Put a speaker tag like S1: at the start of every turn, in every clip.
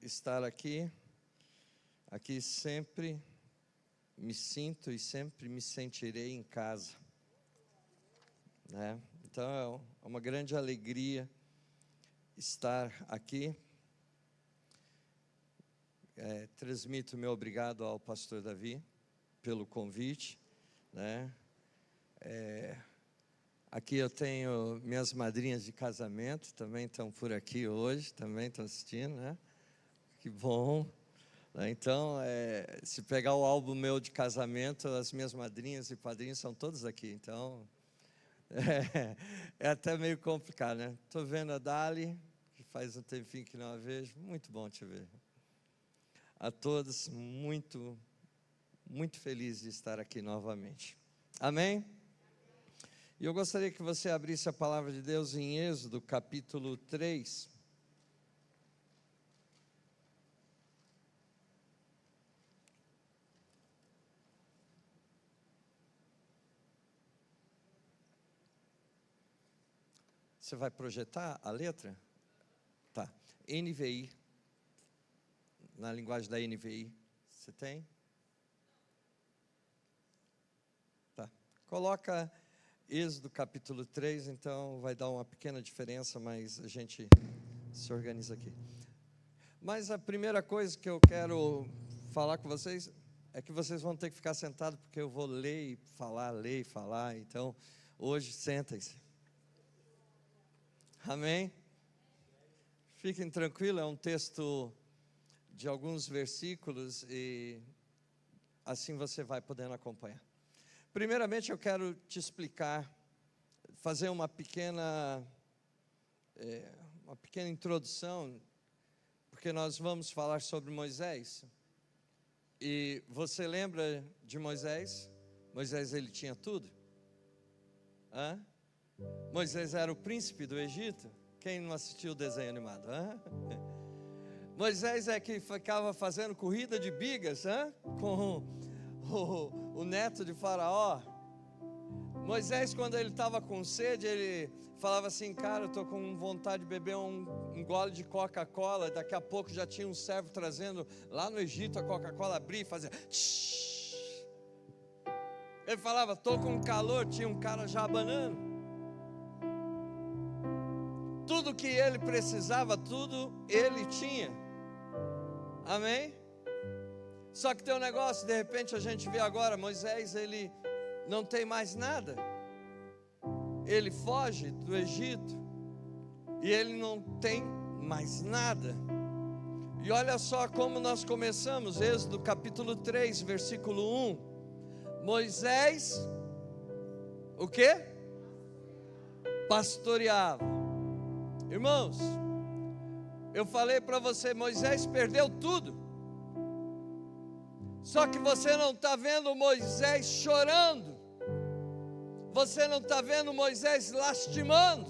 S1: estar aqui sempre me sinto e sempre me sentirei em casa, né? Então é uma grande alegria estar aqui. Transmito meu obrigado ao pastor Davi pelo convite, né? Aqui eu tenho minhas madrinhas de casamento, também estão por aqui hoje, também estão assistindo, né? Que bom. Então, se pegar o álbum meu de casamento, as minhas madrinhas e padrinhos são todos aqui. Então, é até meio complicado, né? Estou vendo a Dali, que faz um tempinho que não a vejo. Muito bom te ver. A todos, muito, muito feliz de estar aqui novamente. Amém? E eu gostaria que você abrisse a palavra de Deus em Êxodo, capítulo 3. Você vai projetar a letra? Tá. NVI. Na linguagem da NVI. Você tem? Tá. Coloca Êxodo capítulo 3, então vai dar uma pequena diferença, mas a gente se organiza aqui. Mas a primeira coisa que eu quero falar com vocês é que vocês vão ter que ficar sentados, porque eu vou ler e falar. Então, hoje, sentem-se. Amém? Fiquem tranquilos, é um texto de alguns versículos e assim você vai podendo acompanhar. Primeiramente eu quero te explicar, fazer uma pequena introdução, porque nós vamos falar sobre Moisés. E você lembra de Moisés? Moisés, ele tinha tudo? Moisés era o príncipe do Egito? Quem não assistiu o desenho animado? Moisés é que ficava fazendo corrida de bigas com o neto de Faraó. Moisés, quando ele estava com sede, ele falava assim: cara, eu estou com vontade de beber um gole de Coca-Cola. Daqui a pouco já tinha um servo trazendo lá no Egito a Coca-Cola, abria e fazia tsh. Ele falava: estou com calor. Tinha um cara já abanando. Tudo que ele precisava, tudo ele tinha. Amém? Só que tem um negócio, de repente a gente vê agora, Moisés, ele não tem mais nada. Ele foge do Egito e ele não tem mais nada. E olha só como nós começamos, Êxodo capítulo 3, versículo 1. Moisés, o quê? Pastoreava. Irmãos, eu falei para você, Moisés perdeu tudo. Só que você não está vendo Moisés chorando. Você não está vendo Moisés lastimando.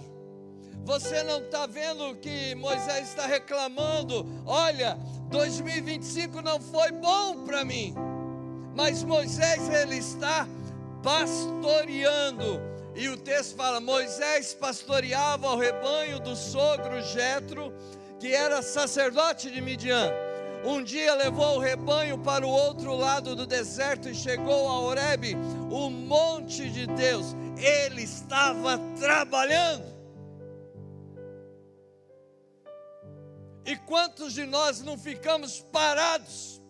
S1: Você não está vendo que Moisés está reclamando: olha, 2025 não foi bom para mim. Mas Moisés, ele está pastoreando. E o texto fala: Moisés pastoreava o rebanho do sogro Jetro, que era sacerdote de Midian. Um dia levou o rebanho para o outro lado do deserto e chegou a Horebe, o monte de Deus. Ele estava trabalhando. E quantos de nós não ficamos parados,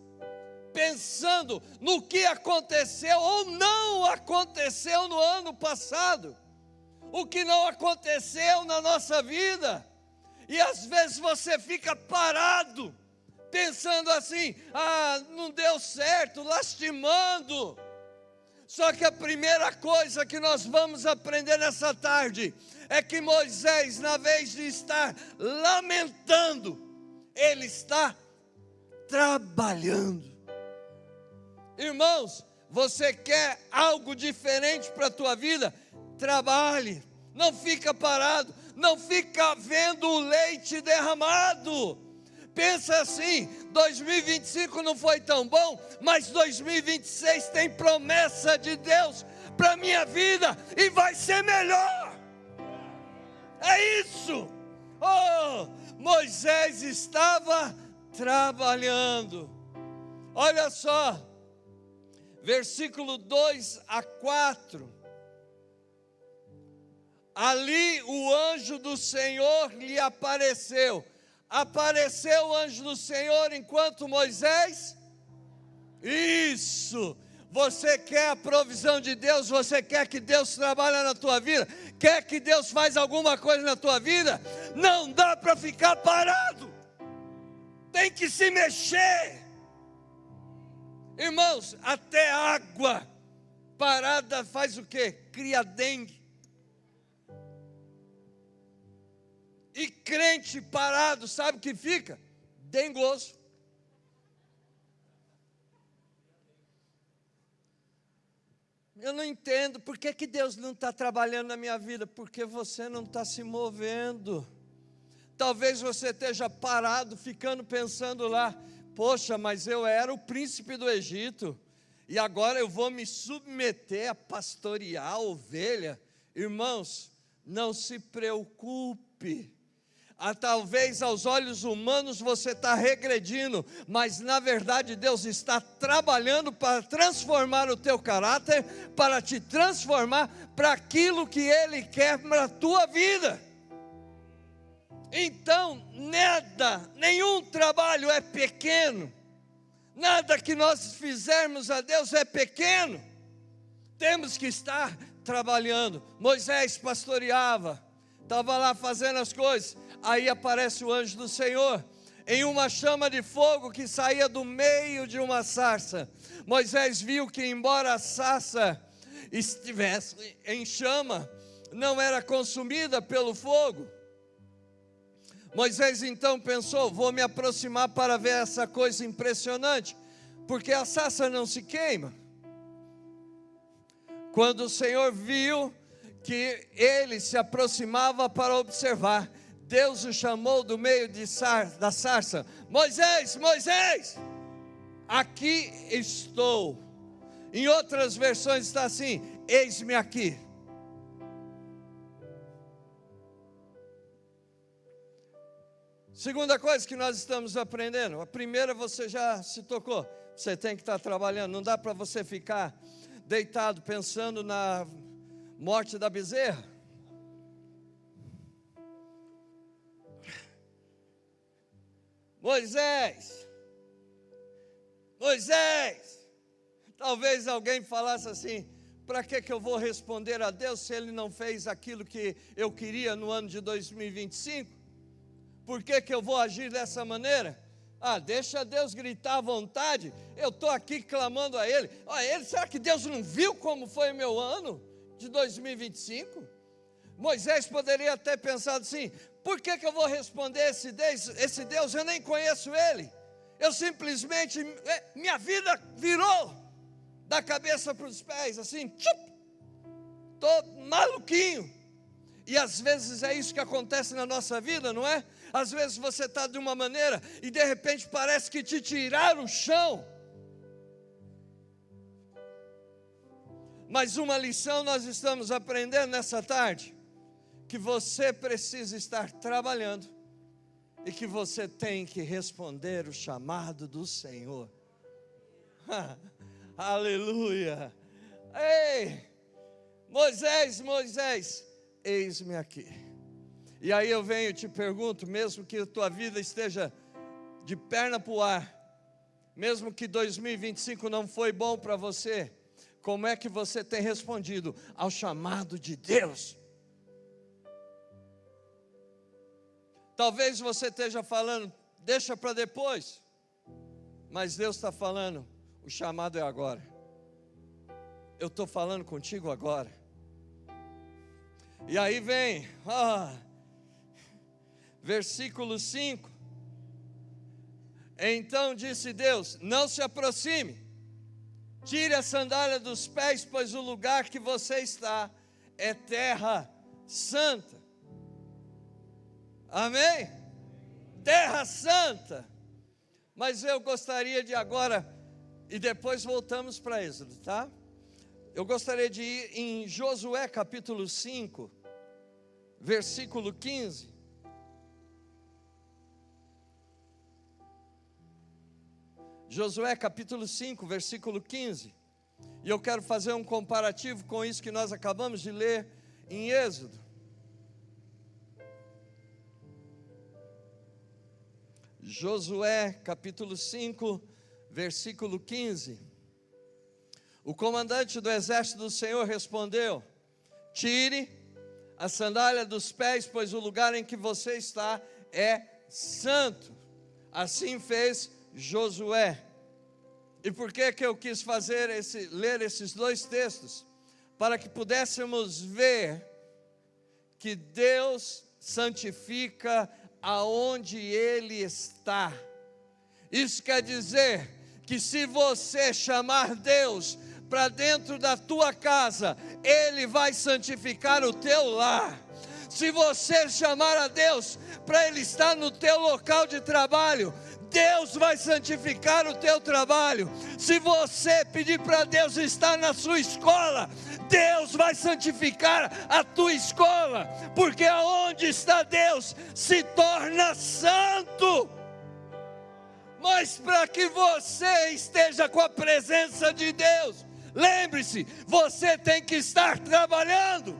S1: pensando no que aconteceu ou não aconteceu no ano passado, o que não aconteceu na nossa vida, e às vezes você fica parado, pensando assim: não deu certo, lastimando. Só que a primeira coisa que nós vamos aprender nessa tarde é que Moisés, na vez de estar lamentando, ele está trabalhando. Irmãos, você quer algo diferente para a tua vida? Trabalhe, não fica parado, não fica vendo o leite derramado. Pensa assim: 2025 não foi tão bom, mas 2026 tem promessa de Deus para a minha vida e vai ser melhor. É isso. Moisés estava trabalhando. Olha só, versículo 2 a 4. Ali o anjo do Senhor lhe apareceu. Apareceu o anjo do Senhor enquanto Moisés? Isso! Você quer a provisão de Deus? Você quer que Deus trabalhe na tua vida? Quer que Deus faça alguma coisa na tua vida? Não dá para ficar parado. Tem que se mexer. Irmãos, até água parada faz o quê? Cria dengue. E crente parado, sabe o que fica? Dengoso. Eu não entendo, por que Deus não está trabalhando na minha vida? Porque você não está se movendo. Talvez você esteja parado, ficando pensando lá, poxa, mas eu era o príncipe do Egito, e agora eu vou me submeter a pastorear a ovelha. Irmãos, não se preocupe. Talvez aos olhos humanos você está regredindo, mas na verdade Deus está trabalhando para transformar o teu caráter, para te transformar para aquilo que Ele quer para a tua vida. Então, nenhum trabalho é pequeno, nada que nós fizermos a Deus é pequeno, temos que estar trabalhando. Moisés pastoreava, estava lá fazendo as coisas, aí aparece o anjo do Senhor, em uma chama de fogo que saía do meio de uma sarça. Moisés viu que embora a sarça estivesse em chama, não era consumida pelo fogo. Moisés então pensou, vou me aproximar para ver essa coisa impressionante, porque a sarça não se queima. Quando o Senhor viu que ele se aproximava para observar, Deus o chamou do meio da sarça: Moisés, Moisés, aqui estou. Em outras versões está assim: eis-me aqui. Segunda coisa que nós estamos aprendendo, a primeira você já se tocou, você tem que estar trabalhando, não dá para você ficar deitado pensando na morte da bezerra. Moisés, talvez alguém falasse assim: para que eu vou responder a Deus se Ele não fez aquilo que eu queria no ano de 2025? Por que eu vou agir dessa maneira? Deixa Deus gritar à vontade, eu estou aqui clamando a Ele. Será que Deus não viu como foi o meu ano de 2025? Moisés poderia ter pensado assim: por que eu vou responder esse Deus? Eu nem conheço Ele. Eu simplesmente, minha vida virou da cabeça para os pés, assim, estou maluquinho. E às vezes é isso que acontece na nossa vida, não é? Às vezes você está de uma maneira e de repente parece que te tiraram o chão. Mas uma lição nós estamos aprendendo nessa tarde, que você precisa estar trabalhando e que você tem que responder o chamado do Senhor. Aleluia! Ei, Moisés, eis-me aqui. E aí eu venho e te pergunto, mesmo que a tua vida esteja de perna para o ar, mesmo que 2025 não foi bom para você, como é que você tem respondido ao chamado de Deus? Talvez você esteja falando, deixa para depois, mas Deus está falando, o chamado é agora. Eu estou falando contigo agora. E aí vem, versículo 5. Então disse Deus: não se aproxime, tire a sandália dos pés, pois o lugar que você está é terra santa. Amém? Terra santa. Mas eu gostaria de agora, e depois voltamos para Êxodo, tá? Eu gostaria de ir em Josué capítulo 5, versículo 15. Josué capítulo 5, versículo 15. E eu quero fazer um comparativo com isso que nós acabamos de ler em Êxodo. Josué capítulo 5, versículo 15. O comandante do exército do Senhor respondeu: tire a sandália dos pés, pois o lugar em que você está é santo. Assim fez Josué. E por que eu quis ler esses dois textos? Para que pudéssemos ver que Deus santifica aonde Ele está. Isso quer dizer que se você chamar Deus para dentro da tua casa, Ele vai santificar o teu lar. Se você chamar a Deus para Ele estar no teu local de trabalho, Deus vai santificar o teu trabalho. Se você pedir para Deus estar na sua escola, Deus vai santificar a tua escola, porque aonde está Deus se torna santo. Mas para que você esteja com a presença de Deus, lembre-se, você tem que estar trabalhando.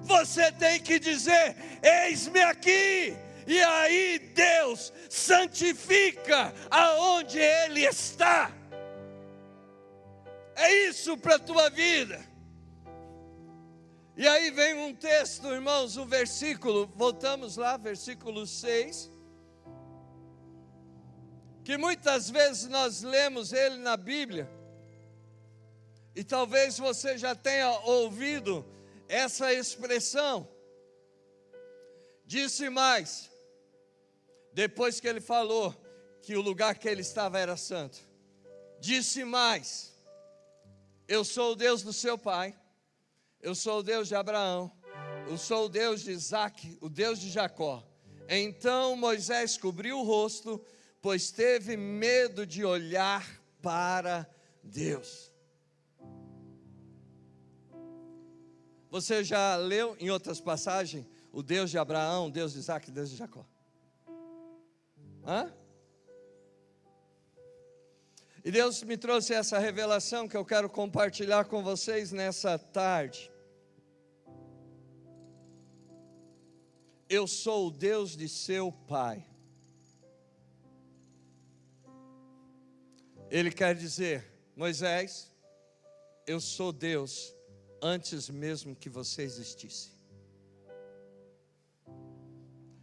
S1: Você tem que dizer: eis-me aqui. E aí Deus santifica aonde Ele está. É isso para a tua vida. E aí vem um texto, irmãos, um versículo, voltamos lá, versículo 6, que muitas vezes nós lemos ele na Bíblia, e talvez você já tenha ouvido essa expressão. Disse mais, depois que ele falou que o lugar que ele estava era santo, disse mais: eu sou o Deus do seu pai, eu sou o Deus de Abraão, eu sou o Deus de Isaque, o Deus de Jacó. Então Moisés cobriu o rosto, pois teve medo de olhar para Deus. Você já leu em outras passagens o Deus de Abraão, o Deus de Isaque, o Deus de Jacó? Hã? E Deus me trouxe essa revelação que eu quero compartilhar com vocês nessa tarde. Eu sou o Deus de seu pai. Ele quer dizer: Moisés, eu sou Deus antes mesmo que você existisse.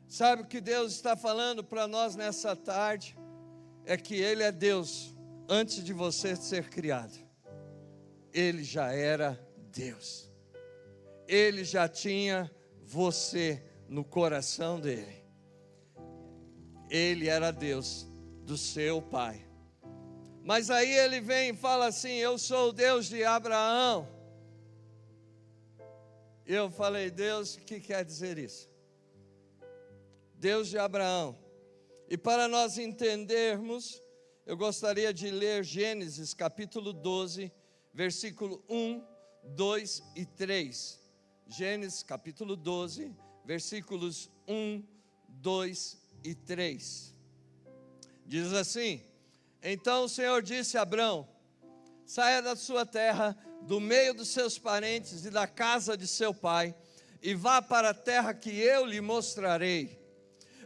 S1: Sabe o que Deus está falando para nós nessa tarde? É que Ele é Deus antes de você ser criado. Ele já era Deus. Ele já tinha você no coração dele. Ele era Deus do seu pai. Mas aí ele vem e fala assim: eu sou o Deus de Abraão. Eu falei: Deus, o que quer dizer isso? Deus de Abraão. E para nós entendermos, eu gostaria de ler Gênesis capítulo 12, versículo 1, 2 e 3. Gênesis capítulo 12, versículos 1, 2 e 3. Diz assim: então o Senhor disse a Abrão: saia da sua terra, do meio dos seus parentes e da casa de seu pai, e vá para a terra que eu lhe mostrarei.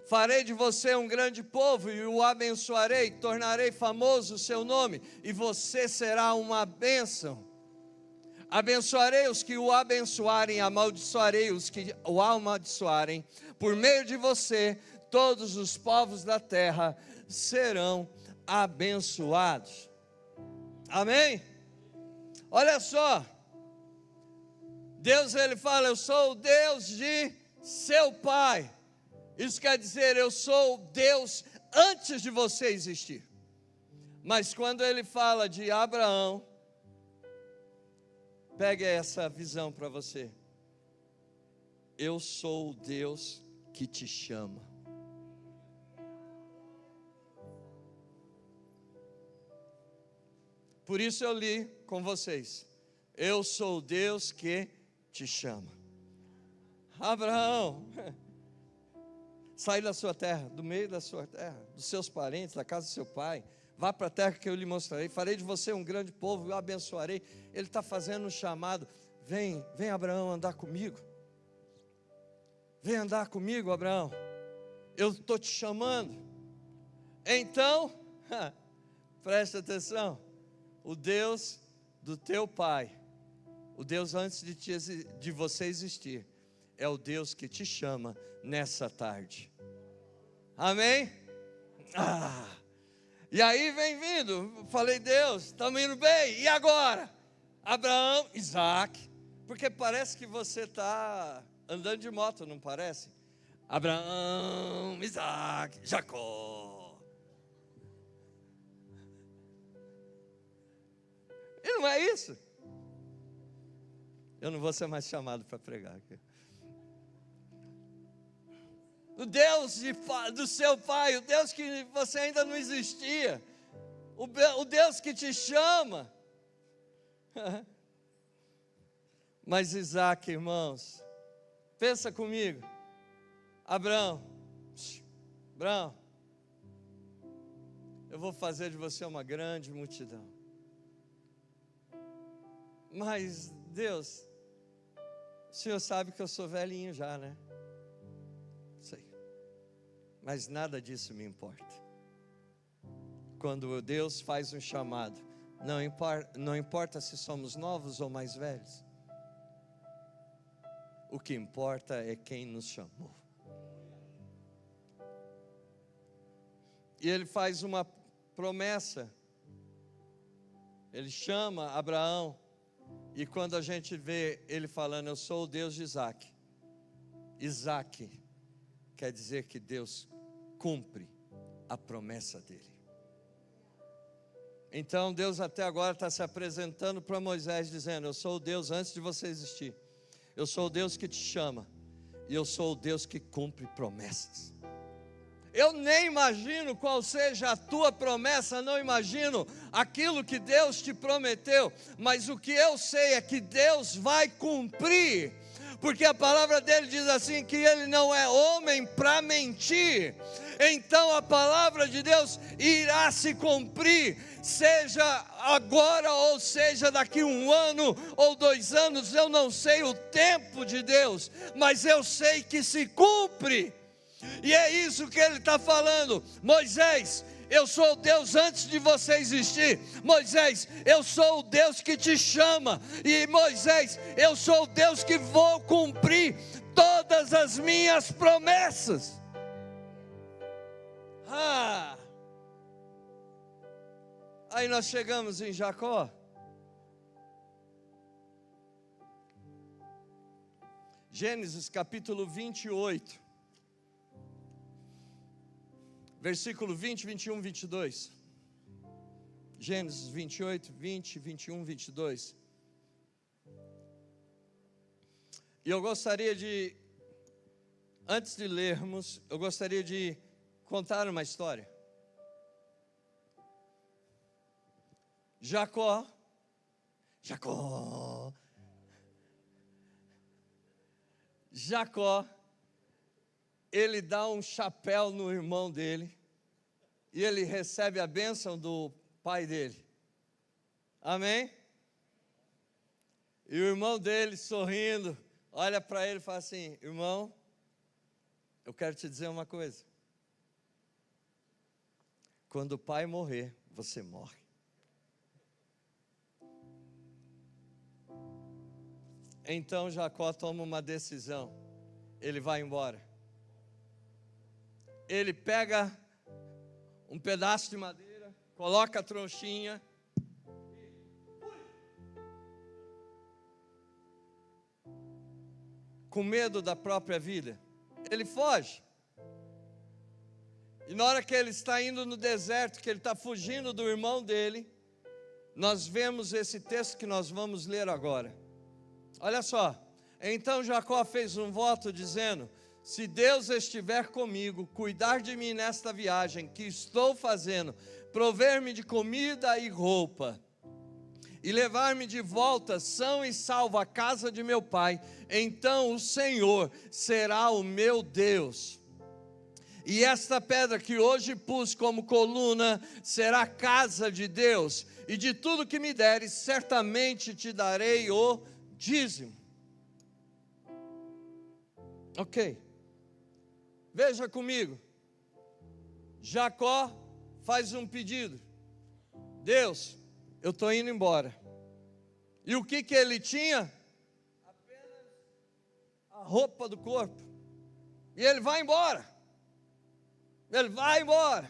S1: Farei de você um grande povo e o abençoarei, tornarei famoso o seu nome, e você será uma bênção. Abençoarei os que o abençoarem, amaldiçoarei os que o amaldiçoarem. Por meio de você, todos os povos da terra serão abençoados. Amém? Olha só, Deus, ele fala: eu sou o Deus de seu pai. Isso quer dizer, eu sou Deus antes de você existir. Mas quando ele fala de Abraão, pegue essa visão para você: eu sou o Deus que te chama. Por isso eu li com vocês: eu sou o Deus que te chama. Abraão, sai da sua terra, do meio da sua terra, dos seus parentes, da casa do seu pai. Vá para a terra que eu lhe mostrarei, farei de você um grande povo, eu abençoarei. Ele está fazendo um chamado. Vem Abraão andar comigo. Vem andar comigo, Abraão. Eu estou te chamando. Então, preste atenção. O Deus do teu pai, o Deus antes de você existir, é o Deus que te chama nessa tarde. Amém? E aí vem vindo, falei, Deus, estamos indo bem, e agora? Abraão, Isaac, porque parece que você está andando de moto, não parece? Abraão, Isaac, Jacó. E não é isso? Eu não vou ser mais chamado para pregar aqui. O Deus do seu pai, o Deus que você ainda não existia, o Deus que te chama. Mas Isaac, irmãos, pensa comigo. Abraão, eu vou fazer de você uma grande multidão. Mas Deus, o Senhor sabe que eu sou velhinho já, né? Sei. Mas nada disso me importa. Quando Deus faz um chamado, não importa se somos novos ou mais velhos. O que importa é quem nos chamou. E ele faz uma promessa. Ele chama Abraão. E quando a gente vê ele falando, eu sou o Deus de Isaac. Isaac quer dizer que Deus cumpre a promessa dele. Então Deus até agora está se apresentando para Moisés, dizendo, eu sou o Deus antes de você existir. Eu sou o Deus que te chama. E eu sou o Deus que cumpre promessas. Eu nem imagino qual seja a tua promessa, não imagino aquilo que Deus te prometeu, mas o que eu sei é que Deus vai cumprir, porque a palavra dele diz assim, que ele não é homem para mentir. Então a palavra de Deus irá se cumprir, seja agora ou seja daqui 1 ano ou 2 anos, eu não sei o tempo de Deus, mas eu sei que se cumpre. E é isso que ele está falando. Moisés, eu sou o Deus antes de você existir. Moisés, eu sou o Deus que te chama. E Moisés, eu sou o Deus que vou cumprir todas as minhas promessas. Aí nós chegamos em Jacó. Gênesis capítulo 28. Versículo 20, 21, 22. Gênesis 28, 20, 21, 22. E eu gostaria de, antes de lermos, eu gostaria de contar uma história. Jacó, ele dá um chapéu no irmão dele, e ele recebe a bênção do pai dele. Amém? E o irmão dele, sorrindo, olha para ele e fala assim, irmão, eu quero te dizer uma coisa. Quando o pai morrer, você morre. Então Jacó toma uma decisão, ele vai embora. Ele pega um pedaço de madeira, coloca a tronchinha, com medo da própria vida, ele foge. E na hora que ele está indo no deserto, que ele está fugindo do irmão dele, nós vemos esse texto que nós vamos ler agora. Olha só, então Jacó fez um voto dizendo, se Deus estiver comigo, cuidar de mim nesta viagem que estou fazendo, prover-me de comida e roupa, e levar-me de volta são e salvo à casa de meu pai, então o Senhor será o meu Deus. E esta pedra que hoje pus como coluna será a casa de Deus, e de tudo que me deres, certamente te darei o dízimo. Ok, veja comigo, Jacó faz um pedido: Deus, eu estou indo embora. E o que ele tinha? Apenas a roupa do corpo. E ele vai embora. Ele vai embora.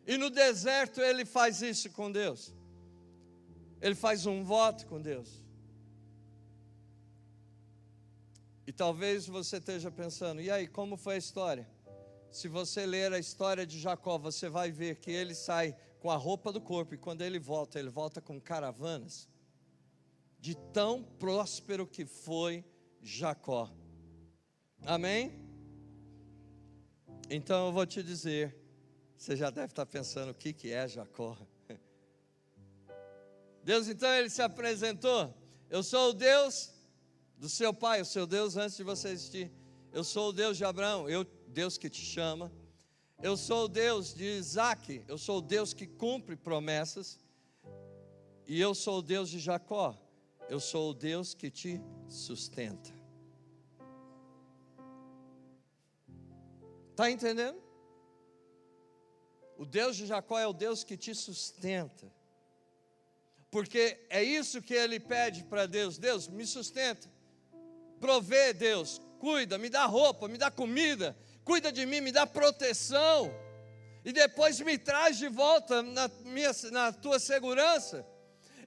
S1: E no deserto ele faz isso com Deus. Ele faz um voto com Deus. E talvez você esteja pensando: e aí, como foi a história? Se você ler a história de Jacó, você vai ver que ele sai com a roupa do corpo, e quando ele volta com caravanas, de tão próspero que foi Jacó. Amém? Então eu vou te dizer, você já deve estar pensando o que é Jacó. Deus então, ele se apresentou: eu sou o Deus do seu pai, o seu Deus antes de você existir. Eu sou o Deus de Abraão, Deus que te chama. Eu sou o Deus de Isaac, eu sou o Deus que cumpre promessas. E eu sou o Deus de Jacó, eu sou o Deus que te sustenta. Está entendendo? O Deus de Jacó é o Deus que te sustenta. Porque é isso que ele pede para Deus: Deus, me sustenta, provê, Deus, cuida, me dá roupa, me dá comida, cuida de mim, me dá proteção, e depois me traz de volta na tua segurança.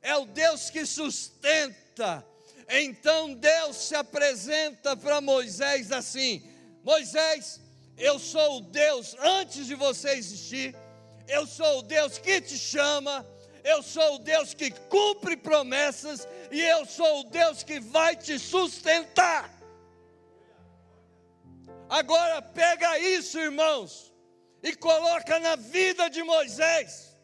S1: É o Deus que sustenta. Então Deus se apresenta para Moisés assim: Moisés, eu sou o Deus antes de você existir, eu sou o Deus que te chama, eu sou o Deus que cumpre promessas, e eu sou o Deus que vai te sustentar. Agora pega isso, irmãos, e coloca na vida de Moisés.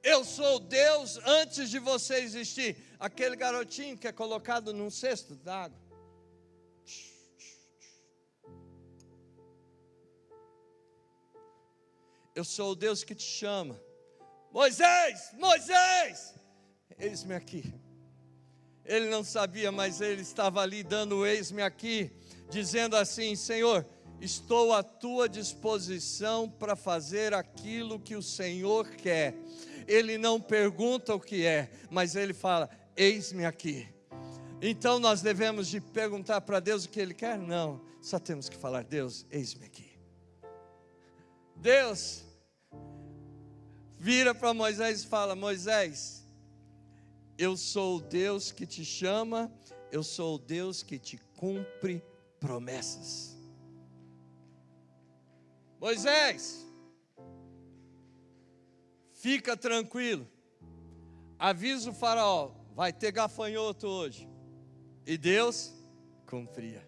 S1: Eu sou Deus antes de você existir. Aquele garotinho que é colocado num cesto d'água. Eu sou o Deus que te chama. Moisés, Moisés, eis-me aqui. Ele não sabia, mas ele estava ali dando o eis-me aqui, dizendo assim: Senhor, estou à tua disposição para fazer aquilo que o Senhor quer. Ele não pergunta o que é, mas ele fala: eis-me aqui. Então nós devemos de perguntar para Deus o que Ele quer? Não, só temos que falar: Deus, eis-me aqui. Deus vira para Moisés e fala: Moisés, eu sou o Deus que te chama, eu sou o Deus que te cumpre promessas. Moisés, fica tranquilo, avisa o faraó, vai ter gafanhoto hoje. E Deus cumpria.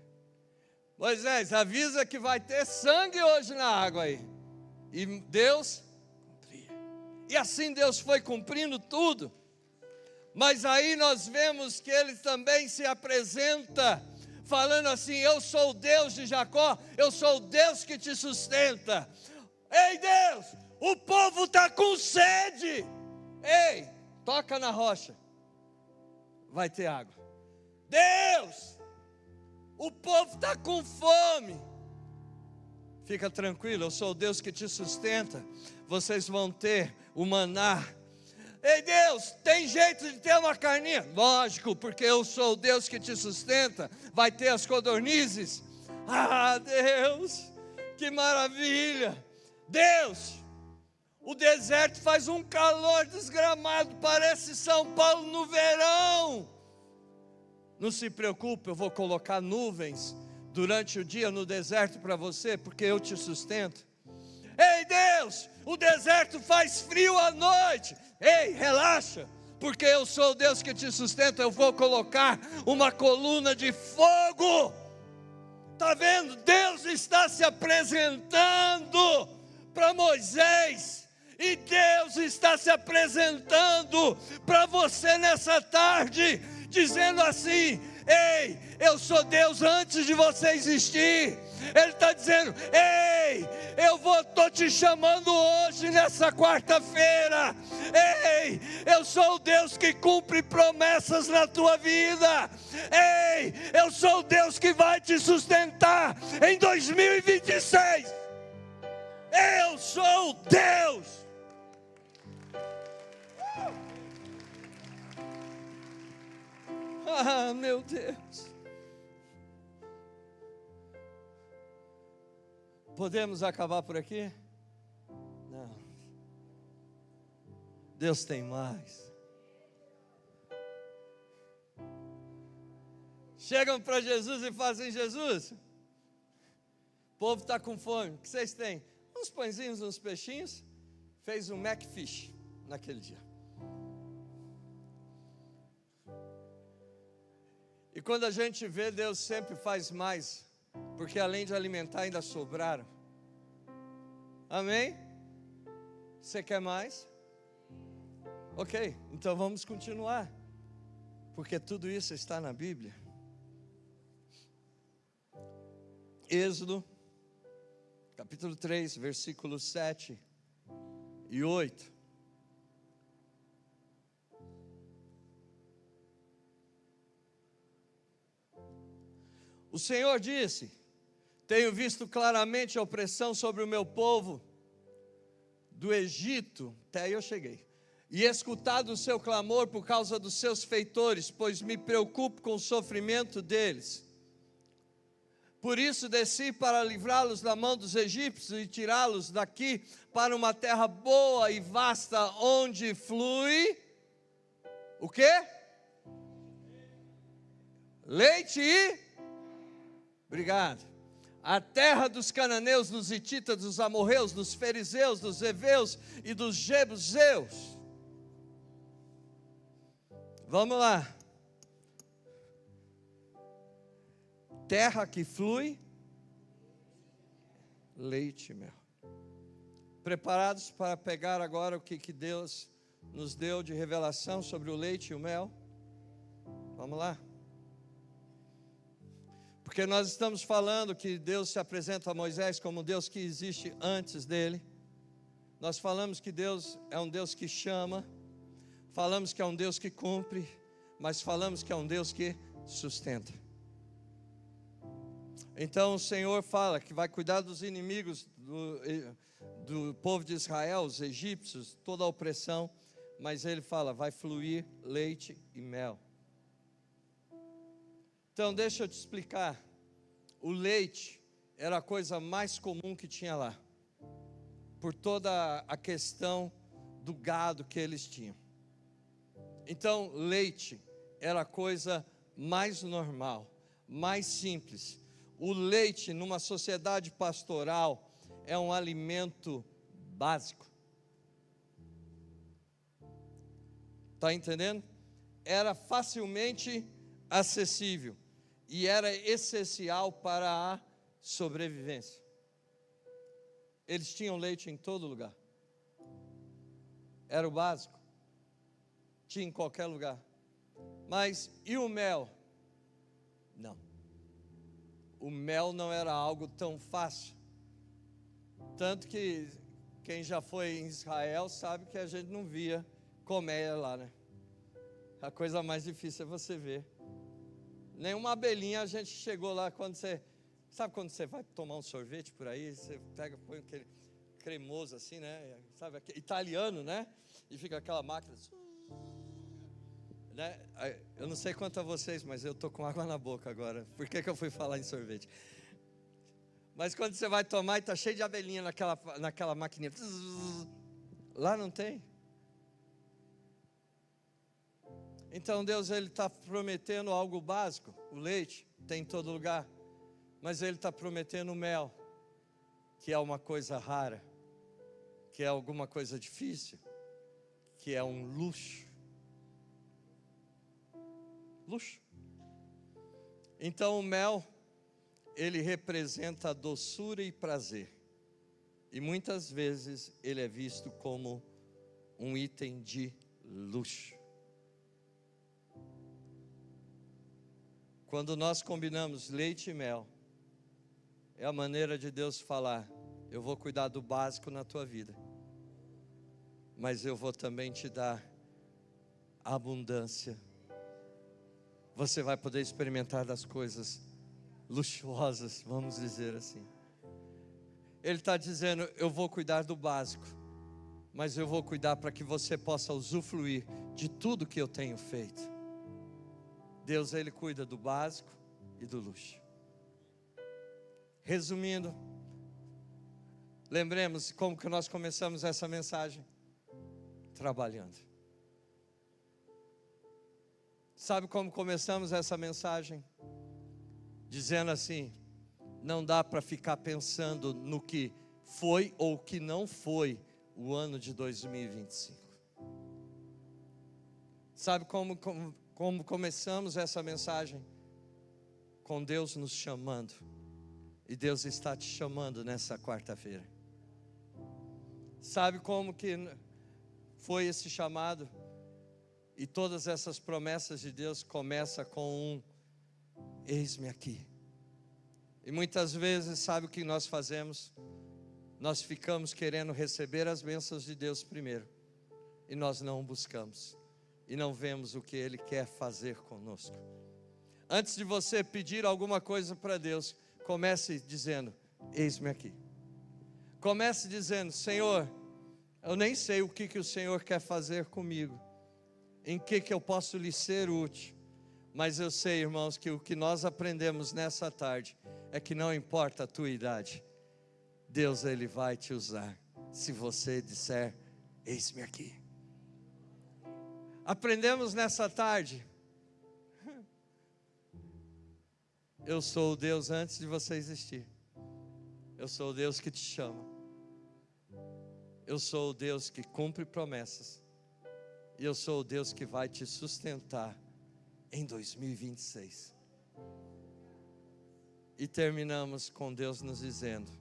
S1: Moisés, avisa que vai ter sangue hoje na água aí. E Deus cumpria. E assim Deus foi cumprindo tudo. Mas aí nós vemos que Ele também se apresenta falando assim: eu sou o Deus de Jacó, eu sou o Deus que te sustenta. Ei Deus, o povo está com sede. Ei, toca na rocha, vai ter água. Deus, o povo está com fome. Fica tranquilo, eu sou o Deus que te sustenta. Vocês vão ter o maná. Ei Deus, tem jeito de ter uma carninha? Lógico, porque eu sou o Deus que te sustenta. Vai ter as codornizes. Ah Deus, que maravilha. Deus, o deserto faz um calor desgramado, parece São Paulo no verão. Não se preocupe, eu vou colocar nuvens durante o dia no deserto para você, porque eu te sustento. Ei Deus, o deserto faz frio à noite. Ei, relaxa, porque eu sou o Deus que te sustenta. Eu vou colocar uma coluna de fogo. Está vendo? Deus está se apresentando para Moisés. E Deus está se apresentando para você nessa tarde, dizendo assim: Ei, eu sou Deus antes de você existir. Ele está dizendo: ei, estou te chamando hoje, nessa quarta-feira. Ei, eu sou o Deus que cumpre promessas na tua vida. Ei, eu sou o Deus que vai te sustentar em 2026. Eu sou Deus. Ah, meu Deus. Podemos acabar por aqui? Não. Deus tem mais. Chegam para Jesus e fazem: Jesus, o povo está com fome, o que vocês têm? Uns pãezinhos, uns peixinhos. Fez um Macfish naquele dia. E quando a gente vê, Deus sempre faz mais, porque além de alimentar, ainda sobraram. Amém? Você quer mais? Ok, então vamos continuar, porque tudo isso está na Bíblia. Êxodo, capítulo 3, versículos 7 e 8. O Senhor disse: tenho visto claramente a opressão sobre o meu povo do Egito, até aí eu cheguei, e escutado o seu clamor por causa dos seus feitores, pois me preocupo com o sofrimento deles. Por isso desci para livrá-los da mão dos egípcios e tirá-los daqui para uma terra boa e vasta, onde flui o quê? Leite e... Obrigado. A terra dos cananeus, dos hititas, dos amorreus, dos fariseus, dos heveus e dos jebuseus. Vamos lá. Terra que flui leite e mel. Preparados para pegar agora o que Deus nos deu de revelação sobre o leite e o mel? Vamos lá. Porque nós estamos falando que Deus se apresenta a Moisés como Deus que existe antes dele. Nós falamos que Deus é um Deus que chama, falamos que é um Deus que cumpre, mas falamos que é um Deus que sustenta. Então o Senhor fala que vai cuidar dos inimigos do povo de Israel, os egípcios, toda a opressão, mas Ele fala: vai fluir leite e mel. Então deixa eu te explicar. O leite era a coisa mais comum que tinha lá, por toda a questão do gado que eles tinham. Então leite era a coisa mais normal, mais simples. O leite numa sociedade pastoral é um alimento básico. Está entendendo? Era facilmente acessível e era essencial para a sobrevivência. Eles tinham leite em todo lugar. Era o básico. Tinha em qualquer lugar. Mas e o mel? Não. O mel não era algo tão fácil. Tanto que quem já foi em Israel sabe que a gente não via colmeia lá, né? A coisa mais difícil é você ver. Nenhuma abelhinha a gente chegou lá quando você... Sabe quando você vai tomar um sorvete por aí, você pega, põe aquele cremoso assim, né? Sabe, italiano, né? E fica aquela máquina... Né? Eu não sei quanto a vocês, mas eu estou com água na boca agora. Por que eu fui falar em sorvete? Mas quando você vai tomar e está cheio de abelhinha naquela maquininha, lá não tem. Então Deus, Ele está prometendo algo básico. O leite tem em todo lugar, mas Ele está prometendo o mel, que é uma coisa rara, que é alguma coisa difícil, que é um luxo. Luxo. Então o mel, ele representa doçura e prazer, e muitas vezes ele é visto como um item de luxo. Quando nós combinamos leite e mel, é a maneira de Deus falar: eu vou cuidar do básico na tua vida, mas eu vou também te dar abundância. Você vai poder experimentar das coisas luxuosas, vamos dizer assim. Ele está dizendo: eu vou cuidar do básico, mas eu vou cuidar para que você possa usufruir de tudo que eu tenho feito. Deus, Ele cuida do básico e do luxo. Resumindo, lembremos como que nós começamos essa mensagem: trabalhando. Sabe como começamos essa mensagem? Dizendo assim: não dá para ficar pensando no que foi ou que não foi o ano de 2025. Sabe como começamos essa mensagem? Com Deus nos chamando. E Deus está te chamando nessa quarta-feira. Sabe como que foi esse chamado? E todas essas promessas de Deus começam com eis-me aqui. E muitas vezes, sabe o que nós fazemos? Nós ficamos querendo receber as bênçãos de Deus primeiro, e nós não buscamos, e não vemos o que Ele quer fazer conosco. Antes de você pedir alguma coisa para Deus, comece dizendo: eis-me aqui. Comece dizendo: Senhor, eu nem sei o que o Senhor quer fazer comigo, em que eu posso lhe ser útil, mas eu sei, irmãos, que o que nós aprendemos nessa tarde é que não importa a tua idade, Deus, Ele vai te usar, se você disser: eis-me aqui. Aprendemos nessa tarde: eu sou o Deus antes de você existir. Eu sou o Deus que te chama. Eu sou o Deus que cumpre promessas. E eu sou o Deus que vai te sustentar em 2026. E terminamos com Deus nos dizendo: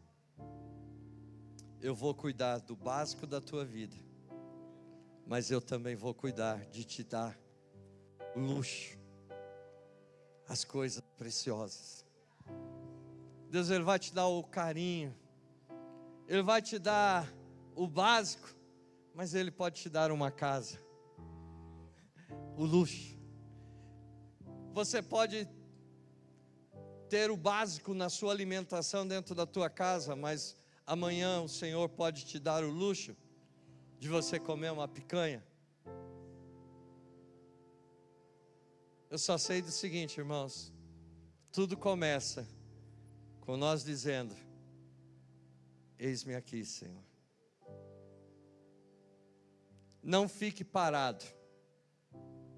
S1: eu vou cuidar do básico da tua vida, mas eu também vou cuidar de te dar luxo, as coisas preciosas. Deus, Ele vai te dar o carinho, Ele vai te dar o básico, mas Ele pode te dar uma casa, o luxo. Você pode ter o básico na sua alimentação dentro da tua casa, mas amanhã o Senhor pode te dar o luxo de você comer uma picanha. Eu só sei do seguinte, irmãos: tudo começa com nós dizendo: eis-me aqui, Senhor. Não fique parado,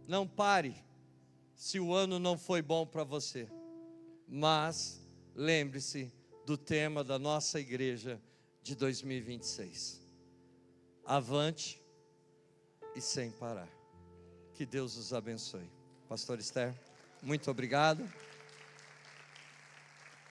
S1: não pare se o ano não foi bom para você, mas lembre-se do tema da nossa igreja de 2026: avante e sem parar. Que Deus os abençoe. Pastor Esther, muito obrigado.